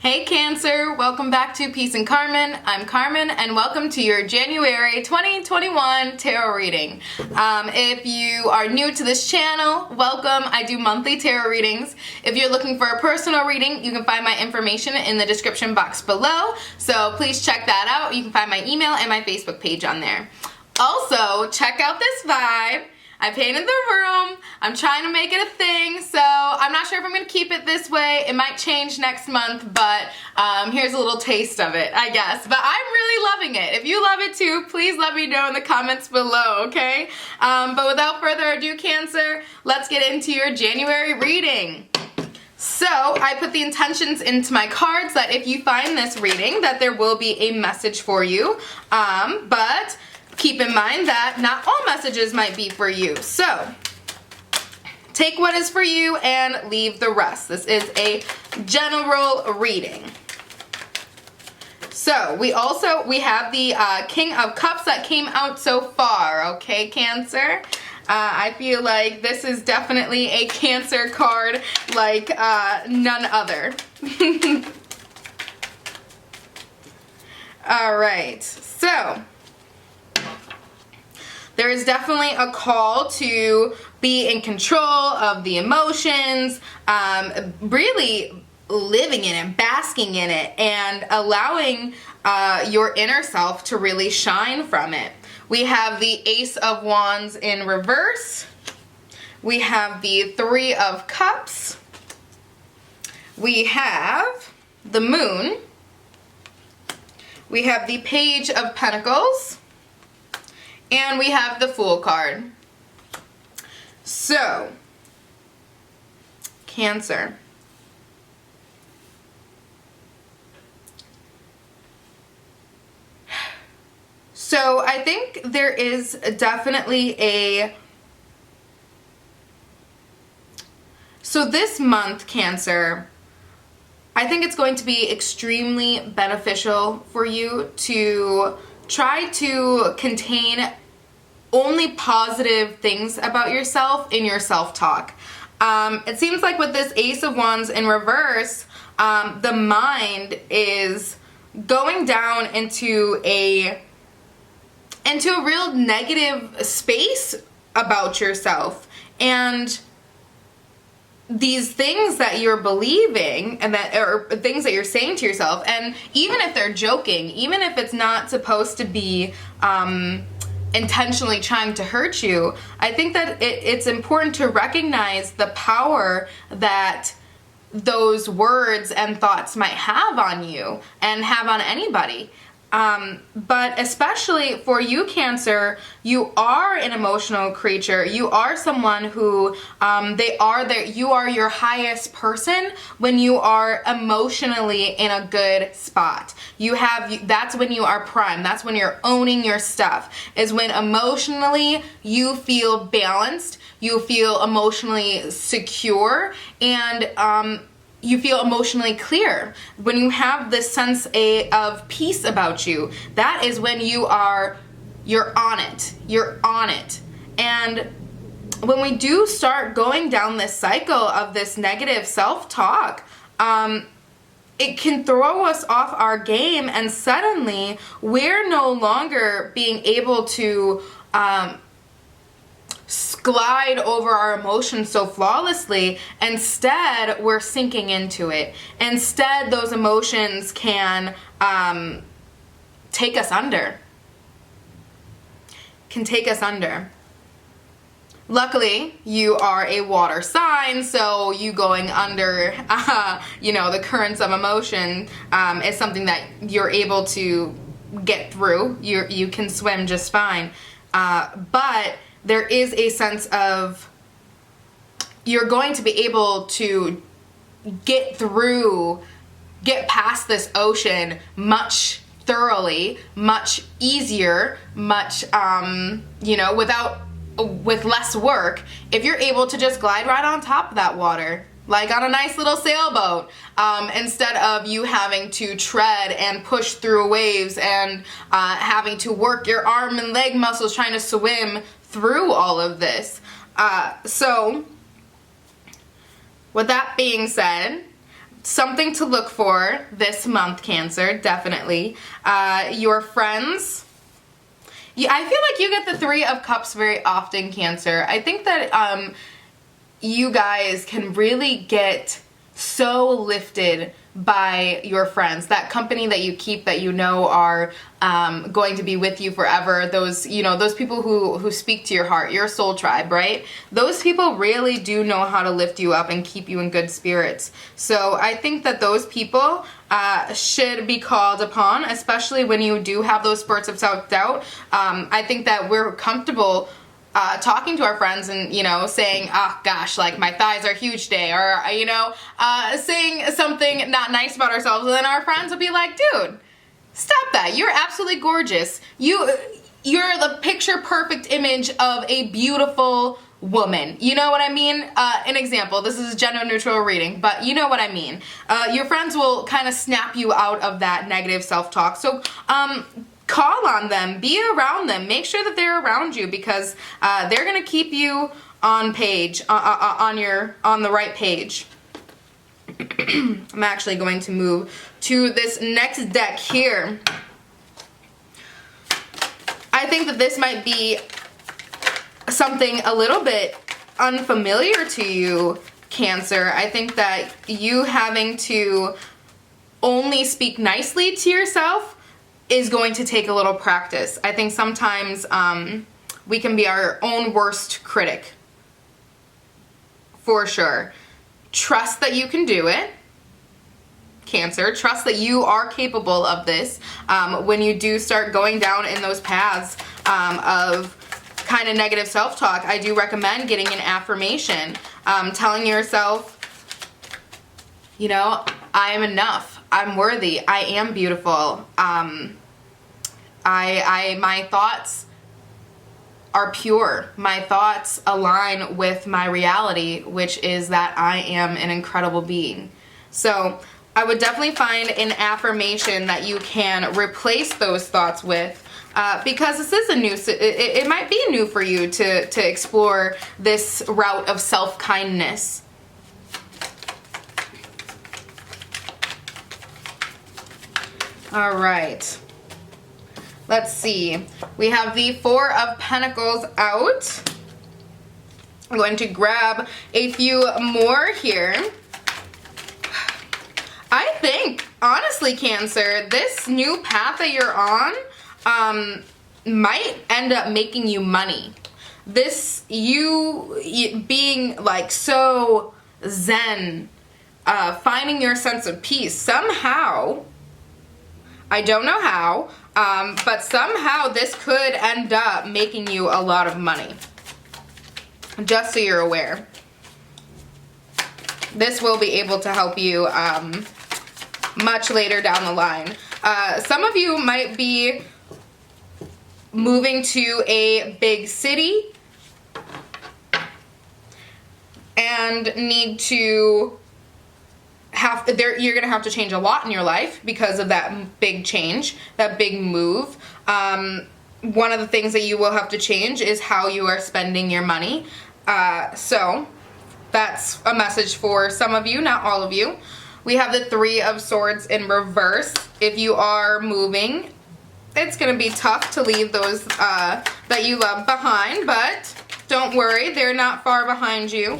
Hey Cancer, welcome back to Peace and Carmen. I'm Carmen and welcome to your January 2021 tarot reading. If you are new to this channel, welcome. I do monthly tarot readings. If you're looking for a personal reading, you can find my information in the description box below. So please check that out. You can find my email and my Facebook page on there. Also, check out this vibe. I painted the room. I'm trying to make it a thing, so I'm not sure if I'm going to keep it this way. It might change next month, but here's a little taste of it, I guess. But I'm really loving it. If you love it too, please let me know in the comments below, okay? But without further ado, Cancer, let's get into your January reading. So I put the intentions into my cards that if you find this reading, that there will be a message for you, but keep in mind that not all messages might be for you. So take what is for you and leave the rest. This is a general reading. So we have the King of Cups that came out so far, okay, Cancer? I feel like this is definitely a Cancer card like none other. All right, so there is definitely a call to be in control of the emotions, really living in it, basking in it, and allowing your inner self to really shine from it. We have the Ace of Wands in reverse. We have the Three of Cups. We have the Moon. We have the Page of Pentacles. And we have the Fool card. So, Cancer. So I think there is definitely so this month, Cancer, I think it's going to be extremely beneficial for you to try to contain only positive things about yourself in your self-talk. It seems like with this Ace of Wands in reverse, the mind is going down into a real negative space about yourself. And these things that you're believing and that or things that you're saying to yourself, and even if they're joking, even if it's not supposed to be intentionally trying to hurt you, I think that it's important to recognize the power that those words and thoughts might have on you and have on anybody. But especially for you, Cancer, you are an emotional creature. You are someone who, you are your highest person when you are emotionally in a good spot. That's when you are prime. That's when you're owning your stuff, is when emotionally you feel balanced, you feel emotionally secure, and, you feel emotionally clear. When you have this sense of peace about you, that is when you're on it. You're on it. And when we do start going down this cycle of this negative self-talk, it can throw us off our game, and suddenly we're no longer being able to glide over our emotions so flawlessly. Instead, we're sinking into it. Instead, those emotions can take us under. Luckily, you are a water sign, so you going under, the currents of emotion is something that you're able to get through. You can swim just fine. But there is a sense of you're going to be able to get past this ocean much thoroughly, much easier, much, with less work, if you're able to just glide right on top of that water, like on a nice little sailboat, instead of you having to tread and push through waves and having to work your arm and leg muscles trying to swim through all of this. So with that being said, something to look for this month, Cancer, definitely. Your friends. Yeah, I feel like you get the Three of Cups very often, Cancer. I think that you guys can really get so lifted by your friends, that company that you keep that you know are going to be with you forever. Those, you know, those people who speak to your heart, your soul tribe, right? Those people really do know how to lift you up and keep you in good spirits. So I think that those people should be called upon, especially when you do have those spurts of self-doubt. I think that we're comfortable talking to our friends and, you know, saying, oh gosh, like my thighs are huge today, or, you know, saying something not nice about ourselves, and then our friends will be like, dude, stop that. You're absolutely gorgeous. You're the picture perfect image of a beautiful woman. You know what I mean? An example, this is a gender neutral reading, but you know what I mean. Your friends will kind of snap you out of that negative self-talk. So, call on them, be around them, make sure that they're around you, because they're gonna keep you on page, on the right page. I'm actually going to move to this next deck here. I think that this might be something a little bit unfamiliar to you, Cancer. I think that you having to only speak nicely to yourself is going to take a little practice. I think sometimes we can be our own worst critic. For sure. Trust that you can do it, Cancer. Trust that you are capable of this. When you do start going down in those paths of kind of negative self-talk, I do recommend getting an affirmation. Telling yourself, you know, I am enough. I'm worthy. I am beautiful. My thoughts are pure. My thoughts align with my reality, which is that I am an incredible being. So I would definitely find an affirmation that you can replace those thoughts with, because this is a new, it might be new for you to explore this route of self-kindness. All right, let's see. We have the Four of Pentacles out. I'm going to grab a few more here. I think, honestly, Cancer, this new path that you're on might end up making you money. This, you being like so zen, finding your sense of peace, somehow, I don't know how, but somehow this could end up making you a lot of money. Just so you're aware. This will be able to help you much later down the line. Some of you might be moving to a big city and need to you're gonna have to change a lot in your life because of that big change, that big move. One of the things that you will have to change is how you are spending your money. So that's a message for some of you, not all of you. We have the Three of Swords in reverse. If you are moving, it's gonna be tough to leave those that you love behind, but don't worry, they're not far behind you.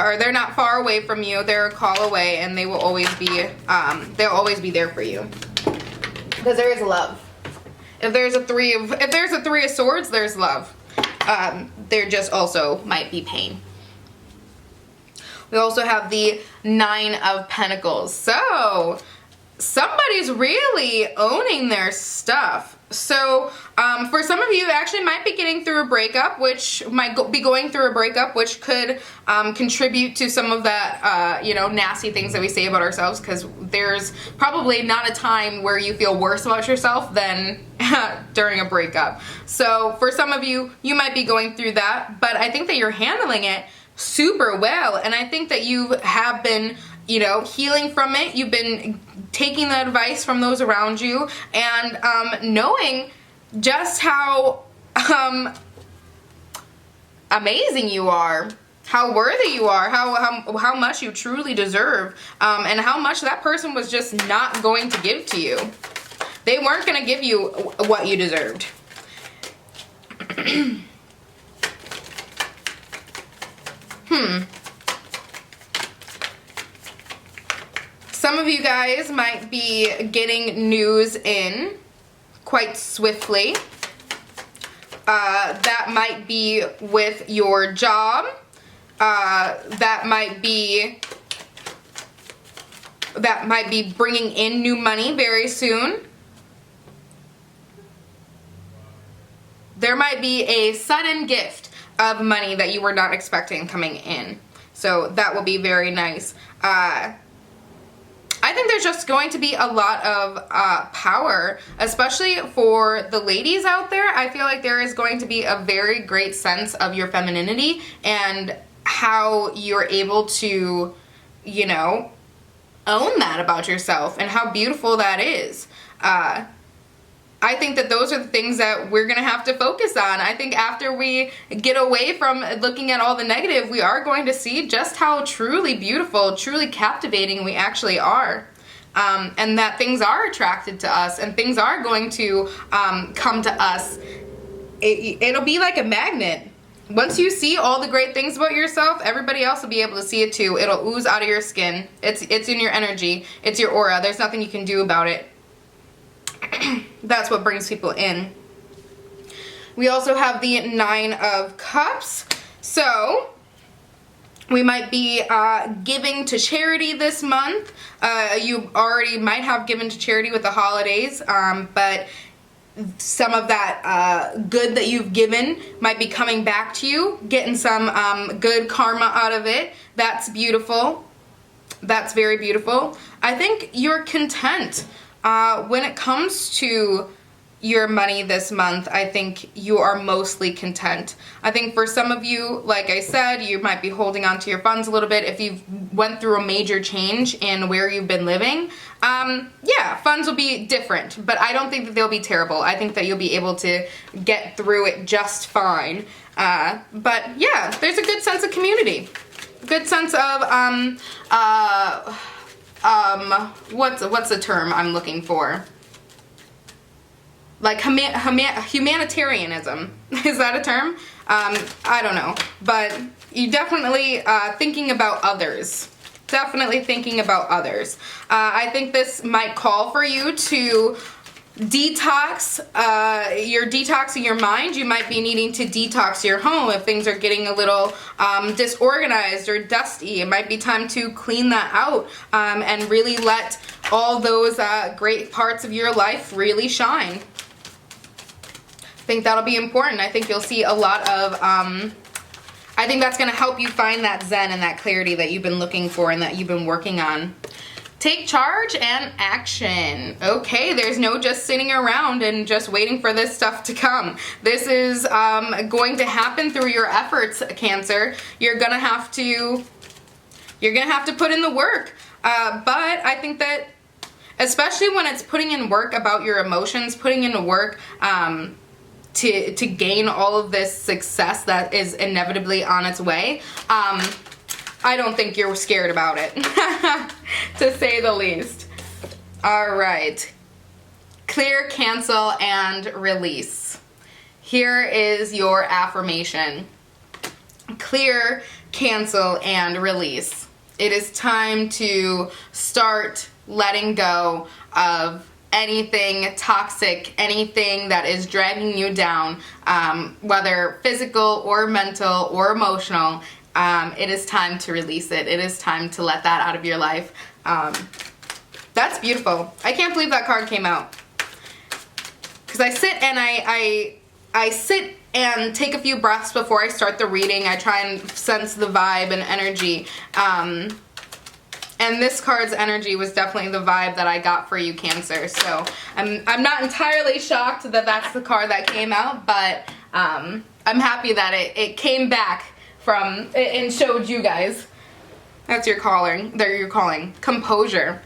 Or they're not far away from you. They're a call away, and they will always be, they'll always be there for you. Because there is love. If there's a Three of Swords, there's love. There just also might be pain. We also have the Nine of Pentacles. So somebody's really owning their stuff. So for some of you, actually might be getting through a breakup, which might be going through a breakup, which could contribute to some of that, you know, nasty things that we say about ourselves, because there's probably not a time where you feel worse about yourself than during a breakup. So for some of you, you might be going through that, but I think that you're handling it super well, and I think that you have been, you know, healing from it. You've been taking the advice from those around you, and knowing just how amazing you are how worthy you are, how much you truly deserve, and how much that person was just not going to give to you. They weren't going to give you what you deserved. Some of you guys might be getting news in quite swiftly. That might be with your job. That might be bringing in new money very soon. There might be a sudden gift of money that you were not expecting coming in. So that will be very nice. I think there's just going to be a lot of power, especially for the ladies out there. I feel like there is going to be a very great sense of your femininity and how you're able to, you know, own that about yourself and how beautiful that is. I think that those are the things that we're going to have to focus on. I think after we get away from looking at all the negative, we are going to see just how truly beautiful, truly captivating we actually are. And that things are attracted to us and things are going to come to us. It'll be like a magnet. Once you see all the great things about yourself, everybody else will be able to see it too. It'll ooze out of your skin. It's in your energy. It's your aura. There's nothing you can do about it. That's what brings people in. We also have the 9 of Cups. So we might be giving to charity this month. You already might have given to charity with the holidays, but some of that good that you've given might be coming back to you, getting some good karma out of it. That's beautiful. That's very beautiful. I think you're content. When it comes to your money this month, I think you are mostly content. I think for some of you, like I said, you might be holding on to your funds a little bit if you've went through a major change in where you've been living. Yeah, funds will be different, but I don't think that they'll be terrible. I think that you'll be able to get through it just fine. But yeah, there's a good sense of community. Good sense of, what's the term I'm looking for? Like humanitarianism. Is that a term? I don't know. But you definitely thinking about others. Definitely thinking about others. I think this might call for you to detox. You're detoxing your mind. You might be needing to detox your home if things are getting a little disorganized or dusty. It might be time to clean that out and really let all those great parts of your life really shine. I think that'll be important. I think you'll see a lot of, I think that's going to help you find that zen and that clarity that you've been looking for and that you've been working on. Take charge and action. Okay, there's no just sitting around and just waiting for this stuff to come. This is going to happen through your efforts, Cancer. You're gonna have to put in the work. But I think that especially when it's putting in work about your emotions, putting in work to gain all of this success that is inevitably on its way, I don't think you're scared about it, to say the least. All right. Clear, cancel, and release. Here is your affirmation. Clear, cancel, and release. It is time to start letting go of anything toxic, anything that is dragging you down, whether physical or mental or emotional. It is time to release it. It is time to let that out of your life. That's beautiful. I can't believe that card came out. Because I sit and I sit and take a few breaths before I start the reading. I try and sense the vibe and energy. And this card's energy was definitely the vibe that I got for you, Cancer. So I'm not entirely shocked that that's the card that came out, but I'm happy that it came back from and showed you guys. That's your calling. There you're calling. Composure.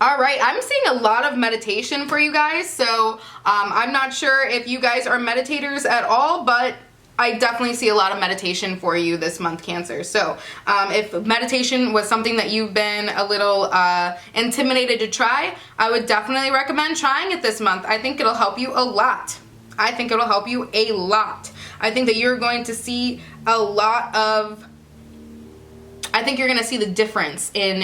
All right, I'm seeing a lot of meditation for you guys, so I'm not sure if you guys are meditators at all, but I definitely see a lot of meditation for you this month, Cancer. So if meditation was something that you've been a little intimidated to try, I would definitely recommend trying it this month. I think it'll help you a lot. I think it'll help you a lot. I think that you're going to see a lot of, I think you're going to see the difference in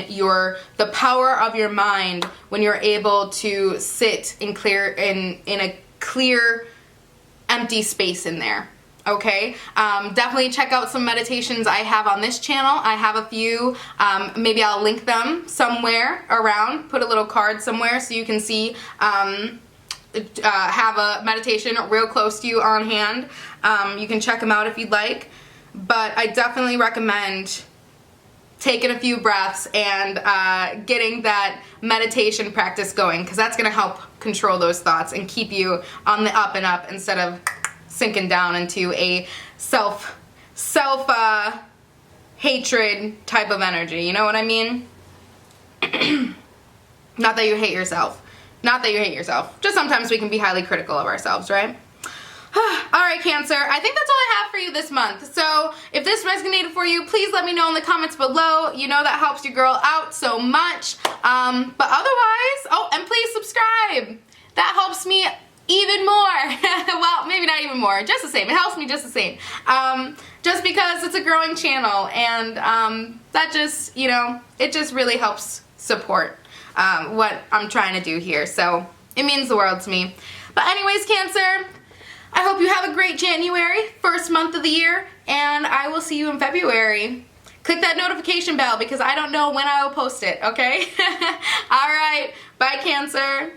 the power of your mind when you're able to sit in a clear, empty space in there. Okay, definitely check out some meditations I have on this channel. I have a few. Maybe I'll link them somewhere around, put a little card somewhere so you can see, have a meditation real close to you on hand. You can check them out if you'd like. But I definitely recommend taking a few breaths and getting that meditation practice going, because that's going to help control those thoughts and keep you on the up and up instead of sinking down into a self-hatred type of energy. You know what I mean? Not that you hate yourself. Not that you hate yourself. Just sometimes we can be highly critical of ourselves, right? Alright, Cancer, I think that's all I have for you this month. So if this resonated for you, please let me know in the comments below. You know that helps your girl out so much. But otherwise, oh, and please subscribe. That helps me even more. Well, maybe not even more, just the same. It helps me just the same. Just because it's a growing channel, and that just, you know, it just really helps support what I'm trying to do here. So it means the world to me. But anyways, Cancer, I hope you have a great January, first month of the year, and I will see you in February. Click that notification bell because I don't know when I will post it, okay? Alright, bye, Cancer.